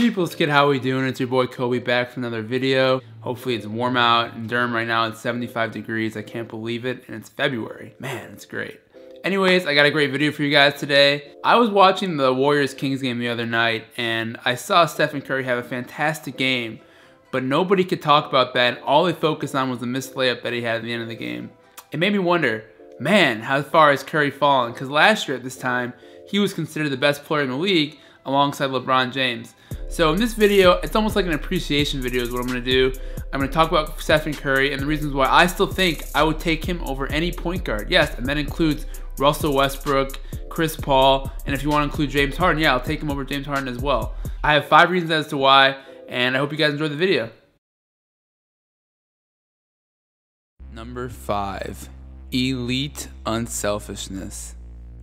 People's Kid, how we doing? It's your boy Kobe back for another video. Hopefully it's warm out in Durham right now. It's 75 degrees. I can't believe it. And it's February. Man, it's great. Anyways, I got a great video for you guys today. I was watching the Warriors-Kings game the other night, and I saw Steph and Curry have a fantastic game, but nobody could talk about that. All they focused on was the missed layup that he had at the end of the game. It made me wonder, man, how far has Curry fallen? Because last year at this time, he was considered the best player in the league alongside LeBron James. So in this video, it's almost like an appreciation video is what I'm going to do. I'm going to talk about Steph and Curry and the reasons why I still think I would take him over any point guard. Yes, and that includes Russell Westbrook, Chris Paul, and if you want to include James Harden, yeah, I'll take him over James Harden as well. I have 5 reasons as to why, and I hope you guys enjoyed the video. Number 5, elite unselfishness.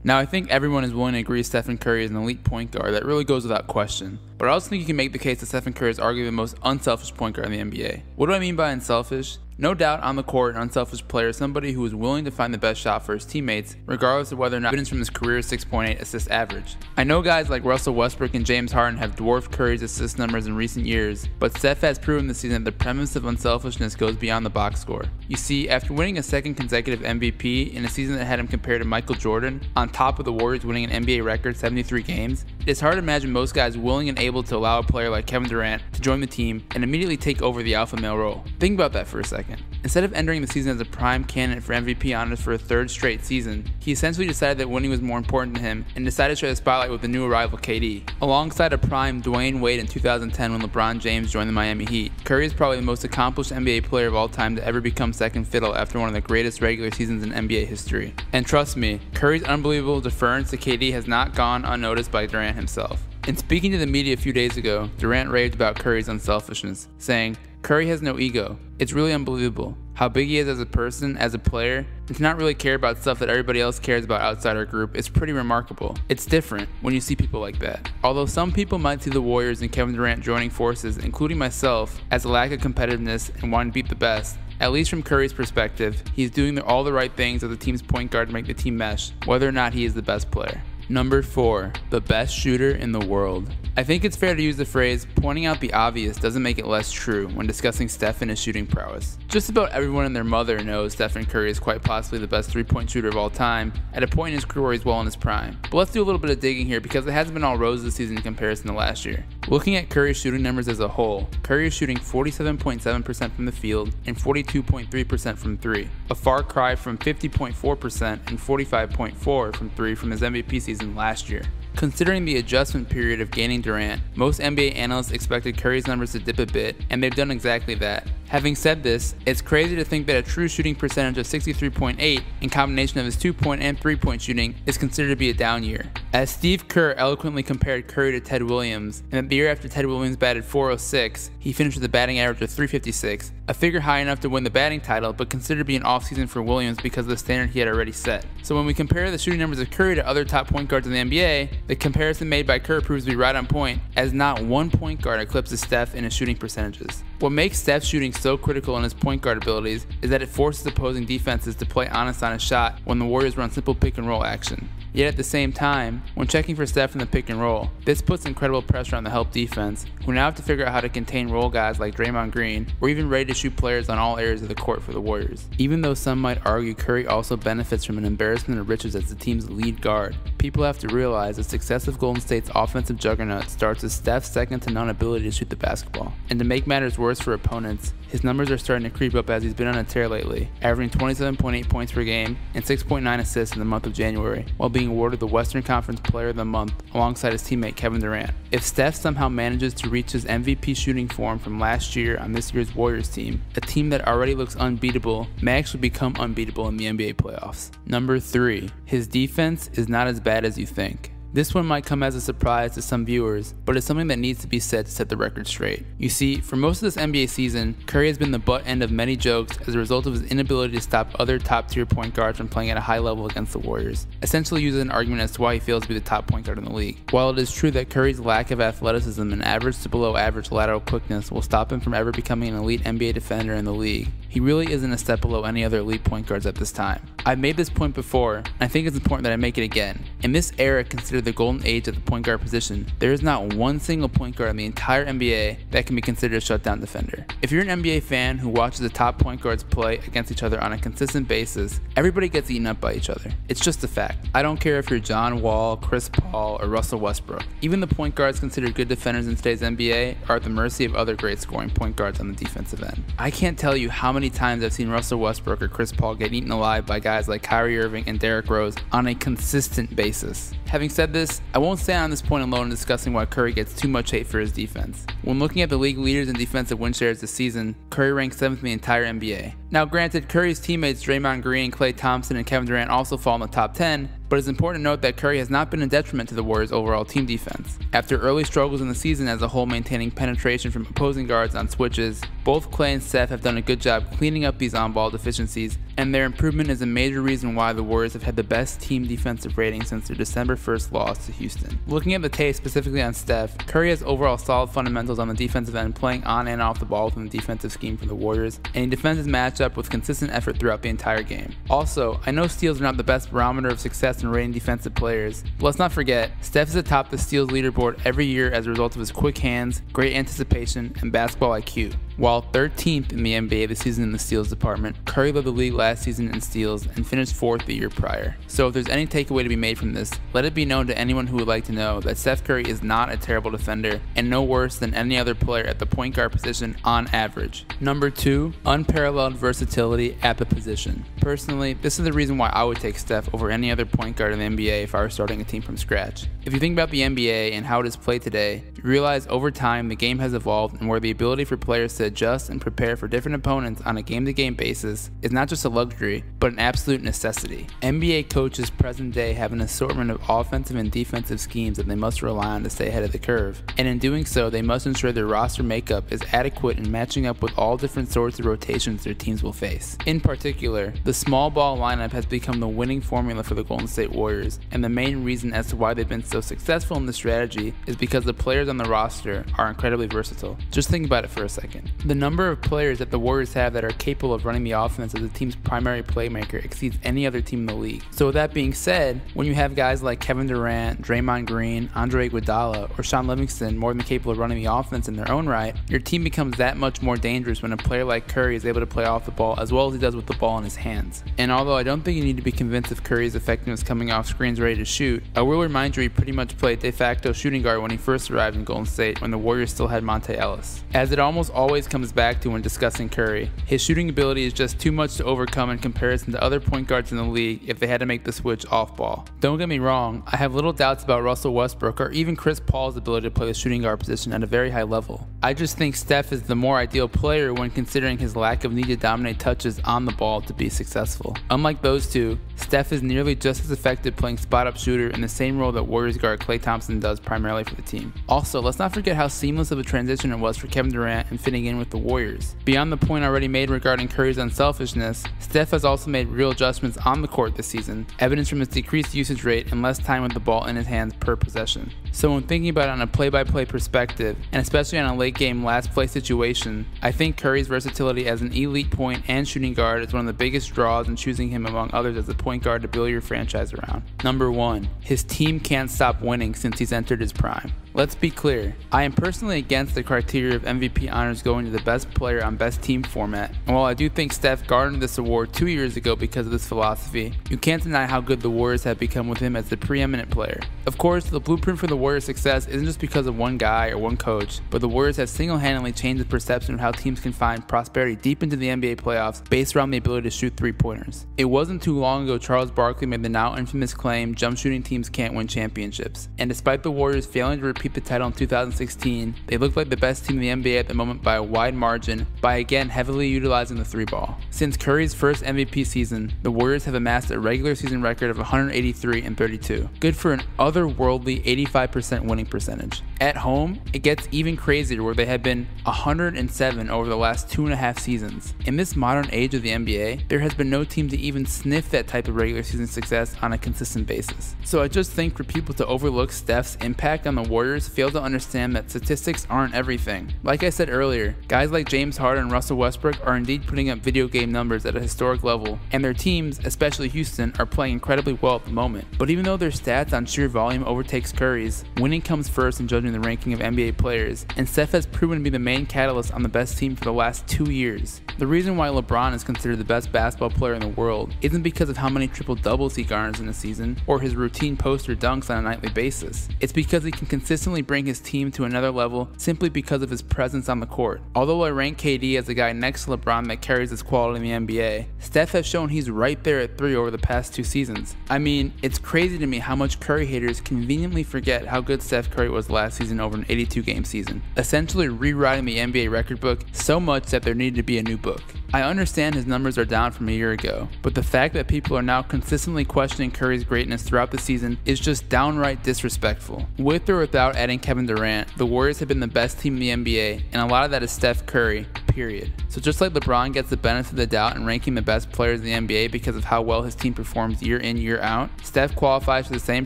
Now, I think everyone is willing to agree Stephen Curry is an elite point guard. That really goes without question. But I also think you can make the case that Stephen Curry is arguably the most unselfish point guard in the NBA. What do I mean by unselfish? No doubt on the court, an unselfish player is somebody who is willing to find the best shot for his teammates, regardless of whether or not evidence from his career 6.8 assist average. I know guys like Russell Westbrook and James Harden have dwarfed Curry's assist numbers in recent years, but Steph has proven this season that the premise of unselfishness goes beyond the box score. You see, after winning a second consecutive MVP in a season that had him compared to Michael Jordan, on top of the Warriors winning an NBA record 73 games, it's hard to imagine most guys willing and able to allow a player like Kevin Durant to join the team and immediately take over the alpha male role. Think about that for a second. Instead of entering the season as a prime candidate for MVP honors for a 3rd straight season, he essentially decided that winning was more important to him and decided to share the spotlight with the new arrival KD. Alongside a prime Dwayne Wade in 2010 when LeBron James joined the Miami Heat, Curry is probably the most accomplished NBA player of all time to ever become second fiddle after one of the greatest regular seasons in NBA history. And trust me, Curry's unbelievable deference to KD has not gone unnoticed by Durant himself. In speaking to the media a few days ago, Durant raved about Curry's unselfishness, saying, "Curry has no ego. It's really unbelievable how big he is as a person, as a player, and to not really care about stuff that everybody else cares about outside our group is pretty remarkable. It's different when you see people like that." Although some people might see the Warriors and Kevin Durant joining forces, including myself, as a lack of competitiveness and wanting to beat the best, at least from Curry's perspective, he's doing all the right things as the team's point guard to make the team mesh, whether or not he is the best player. Number 4, the best shooter in the world. I think it's fair to use the phrase, pointing out the obvious doesn't make it less true when discussing Steph and his shooting prowess. Just about everyone and their mother knows Stephen Curry is quite possibly the best 3-point shooter of all time, at a point in his career where he's well in his prime. But let's do a little bit of digging here because it hasn't been all roses this season in comparison to last year. Looking at Curry's shooting numbers as a whole, Curry is shooting 47.7% from the field and 42.3% from 3, a far cry from 50.4% and 45.4% from 3 from his MVP season last year. Considering the adjustment period of gaining Durant, most NBA analysts expected Curry's numbers to dip a bit, and they've done exactly that. Having said this, it's crazy to think that a true shooting percentage of 63.8 in combination of his 2-point and 3-point shooting is considered to be a down year. As Steve Kerr eloquently compared Curry to Ted Williams, and that the year after Ted Williams batted .406, he finished with a batting average of .356, a figure high enough to win the batting title, but considered to be an off-season for Williams because of the standard he had already set. So when we compare the shooting numbers of Curry to other top point guards in the NBA, the comparison made by Kerr proves to be right on point, as not one point guard eclipses Steph in his shooting percentages. What makes Steph's shooting so critical in his point guard abilities is that it forces opposing defenses to play honest on his shot when the Warriors run simple pick and roll action. Yet at the same time, when checking for Steph in the pick and roll, this puts incredible pressure on the help defense, who now have to figure out how to contain role guys like Draymond Green, or even ready to shoot players on all areas of the court for the Warriors. Even though some might argue Curry also benefits from an embarrassment of riches as the team's lead guard, people have to realize the success of Golden State's offensive juggernaut starts with Steph's second-to-none ability to shoot the basketball. And to make matters worse for opponents, his numbers are starting to creep up as he's been on a tear lately, averaging 27.8 points per game and 6.9 assists in the month of January, while being awarded the Western Conference Player of the Month alongside his teammate Kevin Durant. If Steph somehow manages to reach his MVP shooting form from last year on this year's Warriors team, a team that already looks unbeatable may actually become unbeatable in the NBA playoffs. Number 3, his defense is not as bad as you think. This one might come as a surprise to some viewers, but it's something that needs to be said to set the record straight. You see, for most of this NBA season, Curry has been the butt end of many jokes as a result of his inability to stop other top-tier point guards from playing at a high level against the Warriors, essentially using an argument as to why he fails to be the top point guard in the league. While it is true that Curry's lack of athleticism and average to below average lateral quickness will stop him from ever becoming an elite NBA defender in the league, he really isn't a step below any other elite point guards at this time. I've made this point before, and I think it's important that I make it again. In this era considered consider the golden age at the point guard position, there is not one single point guard in the entire NBA that can be considered a shutdown defender. If you're an NBA fan who watches the top point guards play against each other on a consistent basis, everybody gets eaten up by each other. It's just a fact. I don't care if you're John Wall, Chris Paul, or Russell Westbrook. Even the point guards considered good defenders in today's NBA are at the mercy of other great scoring point guards on the defensive end. I can't tell you how many times I've seen Russell Westbrook or Chris Paul get eaten alive by guys like Kyrie Irving and Derrick Rose on a consistent basis. Having said this, I won't stand on this point alone in discussing why Curry gets too much hate for his defense. When looking at the league leaders in defensive win shares this season, Curry ranks 7th in the entire NBA. Now granted, Curry's teammates Draymond Green, Klay Thompson, and Kevin Durant also fall in the top 10, but it's important to note that Curry has not been a detriment to the Warriors' overall team defense. After early struggles in the season as a whole maintaining penetration from opposing guards on switches, both Klay and Steph have done a good job cleaning up these on-ball deficiencies, and their improvement is a major reason why the Warriors have had the best team defensive rating since their December 1st loss to Houston. Looking at the tape specifically on Steph, Curry has overall solid fundamentals on the defensive end, playing on and off the ball within the defensive scheme for the Warriors, and he defends his matchup with consistent effort throughout the entire game. Also, I know steals are not the best barometer of success in rating defensive players, but let's not forget, Steph is atop the steals leaderboard every year as a result of his quick hands, great anticipation, and basketball IQ. While 13th in the NBA this season in the steals department, Curry led the league last season in steals and finished 4th the year prior. So if there's any takeaway to be made from this, let it be known to anyone who would like to know that Steph Curry is not a terrible defender and no worse than any other player at the point guard position on average. Number 2, unparalleled versatility at the position. Personally, this is the reason why I would take Steph over any other point guard in the NBA if I were starting a team from scratch. If you think about the NBA and how it is played today, you realize over time the game has evolved and where the ability for players to adjust and prepare for different opponents on a game-to-game basis is not just a luxury, but an absolute necessity. NBA coaches present day have an assortment of offensive and defensive schemes that they must rely on to stay ahead of the curve, and in doing so they must ensure their roster makeup is adequate in matching up with all different sorts of rotations their teams will face. In particular, the small ball lineup has become the winning formula for the Golden State Warriors, and the main reason as to why they've been so successful in this strategy is because the players on the roster are incredibly versatile. Just think about it for a second. The number of players that the Warriors have that are capable of running the offense as the team's primary playmaker exceeds any other team in the league. So with that being said, when you have guys like Kevin Durant, Draymond Green, Andre Iguodala, or Shaun Livingston more than capable of running the offense in their own right, your team becomes that much more dangerous when a player like Curry is able to play off the ball as well as he does with the ball in his hands. And although I don't think you need to be convinced of Curry's effectiveness coming off screens ready to shoot, I will remind you he pretty much played de facto shooting guard when he first arrived in Golden State when the Warriors still had Monte Ellis. As it almost always comes back to when discussing Curry, his shooting ability is just too much to overcome in comparison to other point guards in the league if they had to make the switch off ball. Don't get me wrong, I have little doubts about Russell Westbrook or even Chris Paul's ability to play the shooting guard position at a very high level. I just think Steph is the more ideal player when considering his lack of need to dominate touches on the ball to be successful. Unlike those two, Steph is nearly just as effective playing spot-up shooter in the same role that Warriors guard Klay Thompson does primarily for the team. Also, let's not forget how seamless of a transition it was for Kevin Durant in fitting in with the Warriors. Beyond the point already made regarding Curry's unselfishness, Steph has also made real adjustments on the court this season, evidenced from his decreased usage rate and less time with the ball in his hands per possession. So when thinking about it on a play-by-play perspective, and especially on a late-game last-play situation, I think Curry's versatility as an elite point and shooting guard is one of the biggest draws in choosing him among others as the point guard to build your franchise around. Number 1, his team can't stop winning since he's entered his prime. Let's be clear, I am personally against the criteria of MVP honors going to the best player on best team format, and while I do think Steph garnered this award 2 years ago because of this philosophy, you can't deny how good the Warriors have become with him as the preeminent player. Of course, the blueprint for the Warriors' success isn't just because of one guy or one coach, but the Warriors have single-handedly changed the perception of how teams can find prosperity deep into the NBA playoffs based around the ability to shoot three-pointers. It wasn't too long ago Charles Barkley made the now infamous claim jump shooting teams can't win championships, and despite the Warriors failing to repeat the title in 2016, they looked like the best team in the NBA at the moment by a wide margin by again heavily utilizing the three ball. Since Curry's first MVP season, the Warriors have amassed a regular season record of 183-32, good for an otherworldly 85% winning percentage. At home, it gets even crazier where they have been 107 over the last 2.5 seasons. In this modern age of the NBA, there has been no team to even sniff that type of regular season success on a consistent basis. So I just think for people to overlook Steph's impact on the Warriors voters fail to understand that statistics aren't everything. Like I said earlier, guys like James Harden and Russell Westbrook are indeed putting up video game numbers at a historic level, and their teams, especially Houston, are playing incredibly well at the moment. But even though their stats on sheer volume overtakes Curry's, winning comes first in judging the ranking of NBA players, and Steph has proven to be the main catalyst on the best team for the last 2 years. The reason why LeBron is considered the best basketball player in the world isn't because of how many triple-doubles he garners in a season or his routine post or dunks on a nightly basis. It's because he can consistently bring his team to another level simply because of his presence on the court. Although I rank KD as the guy next to LeBron that carries his quality in the NBA, Steph has shown he's right there at 3 over the past 2 seasons. I mean, it's crazy to me how much Curry haters conveniently forget how good Steph Curry was last season over an 82-game season, essentially rewriting the NBA record book so much that there needed to be a new book. I understand his numbers are down from a year ago, but the fact that people are now consistently questioning Curry's greatness throughout the season is just downright disrespectful. With or without adding Kevin Durant, the Warriors have been the best team in the NBA, and a lot of that is Steph Curry, period. So just like LeBron gets the benefit of the doubt in ranking the best players in the NBA because of how well his team performs year in, year out, Steph qualifies for the same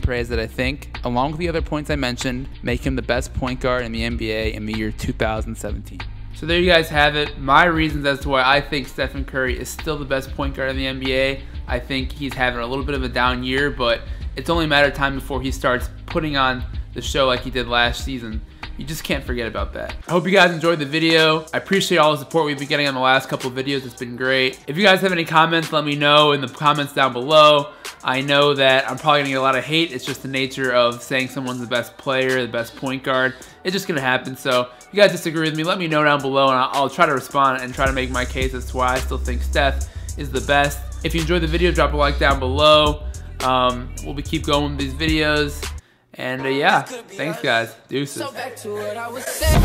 praise that I think, along with the other points I mentioned, make him the best point guard in the NBA in the year 2017. So there you guys have it, my reasons as to why I think Stephen Curry is still the best point guard in the NBA. I think he's having a little bit of a down year, but it's only a matter of time before he starts putting on the show like he did last season. You just can't forget about that. I hope you guys enjoyed the video. I appreciate all the support we've been getting on the last couple of videos. It's been great. If you guys have any comments, let me know in the comments down below. I know that I'm probably gonna get a lot of hate. It's just the nature of saying someone's the best player, the best point guard. It's just gonna happen. So if you guys disagree with me, let me know down below and I'll try to respond and try to make my case as to why I still think Steph is the best. If you enjoyed the video, drop a like down below. We'll keep going with these videos. And yeah, thanks guys. Deuces. So back to what I was saying.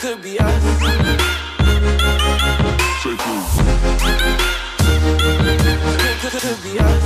Could be us. Could be us.